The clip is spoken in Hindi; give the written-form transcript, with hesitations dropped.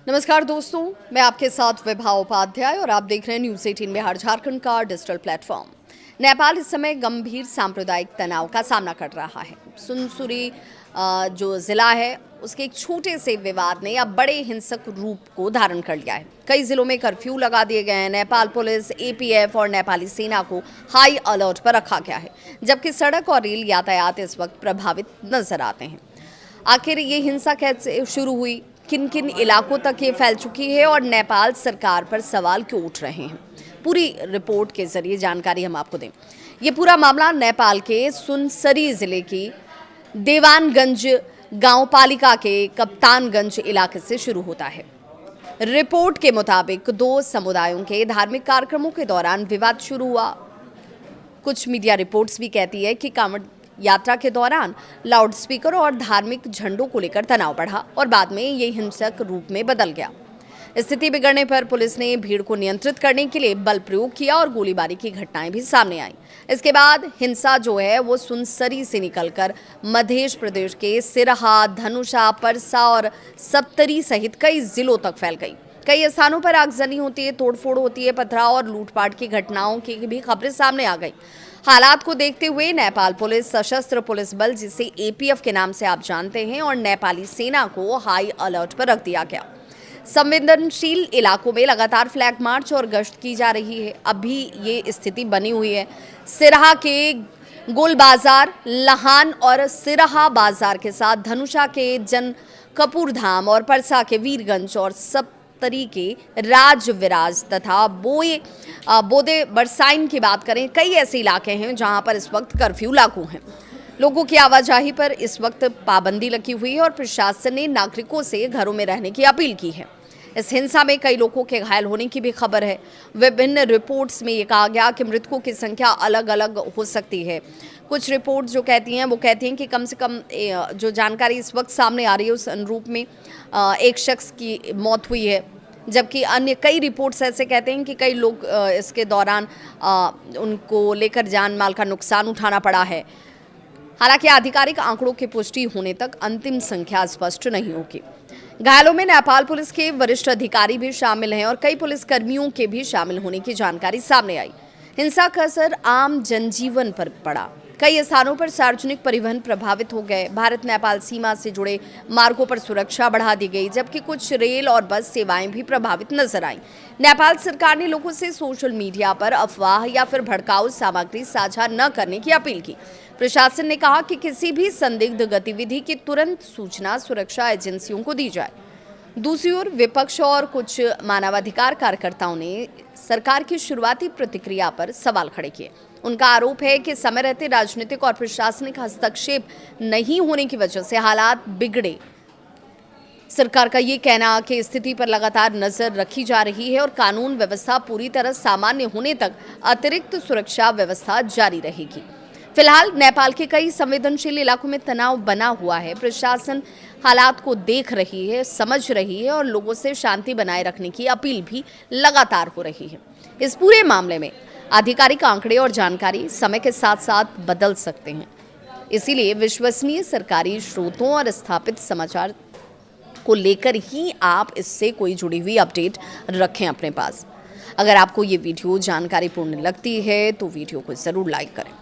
नमस्कार दोस्तों, मैं आपके साथ विभा उपाध्याय और आप देख रहे हैं न्यूज़ 18 बिहार झारखंड का डिजिटल प्लेटफॉर्म। नेपाल इस समय गंभीर सांप्रदायिक तनाव का सामना कर रहा है। सुनसुरी जो ज़िला है उसके एक छोटे से विवाद ने अब बड़े हिंसक रूप को धारण कर लिया है। कई जिलों में कर्फ्यू लगा दिए गए हैं। नेपाल पुलिस, एपीएफ और नेपाली सेना को हाई अलर्ट पर रखा गया है, जबकि सड़क और रेल यातायात इस वक्त प्रभावित नजर आते हैं। आखिर ये हिंसा कैसे शुरू हुई, किन किन इलाकों तक ये फैल चुकी है और नेपाल सरकार पर सवाल क्यों उठ रहे हैं, पूरी रिपोर्ट के जरिए जानकारी हम आपको दें। ये पूरा मामला नेपाल के सुनसरी जिले की देवानगंज गांव पालिका के कप्तानगंज इलाके से शुरू होता है। रिपोर्ट के मुताबिक दो समुदायों के धार्मिक कार्यक्रमों के दौरान विवाद शुरू हुआ। कुछ मीडिया रिपोर्ट्स भी कहती है कि कांवड़ यात्रा के दौरान लाउडस्पीकर और धार्मिक झंडों को लेकर तनाव बढ़ा और बाद में ये हिंसक रूप में बदल गया। स्थिति बिगड़ने पर पुलिस ने भीड़ को नियंत्रित करने के लिए बल प्रयोग किया और गोलीबारी की घटनाएं भी सामने आई। इसके बाद हिंसा जो है वो सुनसरी से निकलकर मध्य प्रदेश के सिरहा, धनुषा, परसा और सप्तरी सहित कई जिलों तक फैल गई। कई स्थानों पर आगजनी होती है, तोड़फोड़ होती है, पथराव और लूटपाट की घटनाओं की भी खबरें सामने आ गई। हालात को देखते हुए नेपाल पुलिस, सशस्त्र पुलिस बल जिसे एपीएफ के नाम से आप जानते हैं, और नेपाली सेना को हाई अलर्ट पर रख दिया गया। संवेदनशील इलाकों में लगातार फ्लैग मार्च और गश्त की जा रही है। अभी ये स्थिति बनी हुई है। सिरहा के गोल बाजार, लहान और सिरहा बाजार के साथ धनुषा के जन कपूरधाम और परसा के वीरगंज और सप्तरी के राज विराज तथा बोदे बरसाइन की बात करें, कई ऐसे इलाके हैं जहां पर इस वक्त कर्फ्यू लागू है। लोगों की आवाजाही पर इस वक्त पाबंदी लगी हुई है और प्रशासन ने नागरिकों से घरों में रहने की अपील की है। इस हिंसा में कई लोगों के घायल होने की भी खबर है। विभिन्न रिपोर्ट्स में ये कहा गया कि मृतकों की संख्या अलग अलग हो सकती है। कुछ रिपोर्ट जो कहती हैं वो कहती हैं कि कम से कम जो जानकारी इस वक्त सामने आ रही है उस अनुरूप में एक शख्स की मौत हुई है, जबकि अन्य कई रिपोर्ट्स ऐसे कहते हैं कि कई लोग इसके दौरान उनको लेकर जान माल का नुकसान उठाना पड़ा है। हालांकि आधिकारिक आंकड़ों की पुष्टि होने तक अंतिम संख्या स्पष्ट नहीं होगी। घायलों में नेपाल पुलिस के वरिष्ठ अधिकारी भी शामिल हैं और कई पुलिस कर्मियों के भी शामिल होने की जानकारी सामने आई। हिंसा का असर आम जनजीवन पर पड़ा। कई स्थानों पर सार्वजनिक परिवहन प्रभावित हो गए। भारत नेपाल सीमा से जुड़े मार्गों पर सुरक्षा बढ़ा दी गई, जबकि कुछ रेल और बस सेवाएं भी प्रभावित नजर आईं। नेपाल सरकार ने लोगों से सोशल मीडिया पर अफवाह या फिर भड़काऊ सामग्री साझा न करने की अपील की। प्रशासन ने कहा कि किसी भी संदिग्ध गतिविधि की तुरंत सूचना सुरक्षा एजेंसियों को दी जाए। दूसरी ओर विपक्ष और कुछ मानवाधिकार कार्यकर्ताओं ने सरकार की शुरुआती प्रतिक्रिया पर सवाल खड़े किए। उनका आरोप है कि समय रहते राजनीतिक और प्रशासनिक हस्तक्षेप नहीं होने की वजह से हालात बिगड़े। सरकार का ये कहना कि स्थिति पर लगातार नजर रखी जा रही है और कानून व्यवस्था पूरी तरह सामान्य होने तक अतिरिक्त सुरक्षा व्यवस्था जारी रहेगी। फिलहाल नेपाल के कई संवेदनशील इलाकों में तनाव बना हुआ है। प्रशासन हालात को देख रही है, समझ रही है और लोगों से शांति बनाए रखने की अपील भी लगातार हो रही है। इस पूरे मामले में आधिकारिक आंकड़े और जानकारी समय के साथ साथ बदल सकते हैं, इसीलिए विश्वसनीय सरकारी स्रोतों और स्थापित समाचार को लेकर ही आप इससे कोई जुड़ी हुई अपडेट रखें अपने पास। अगर आपको ये वीडियो जानकारीपूर्ण लगती है तो वीडियो को ज़रूर लाइक करें।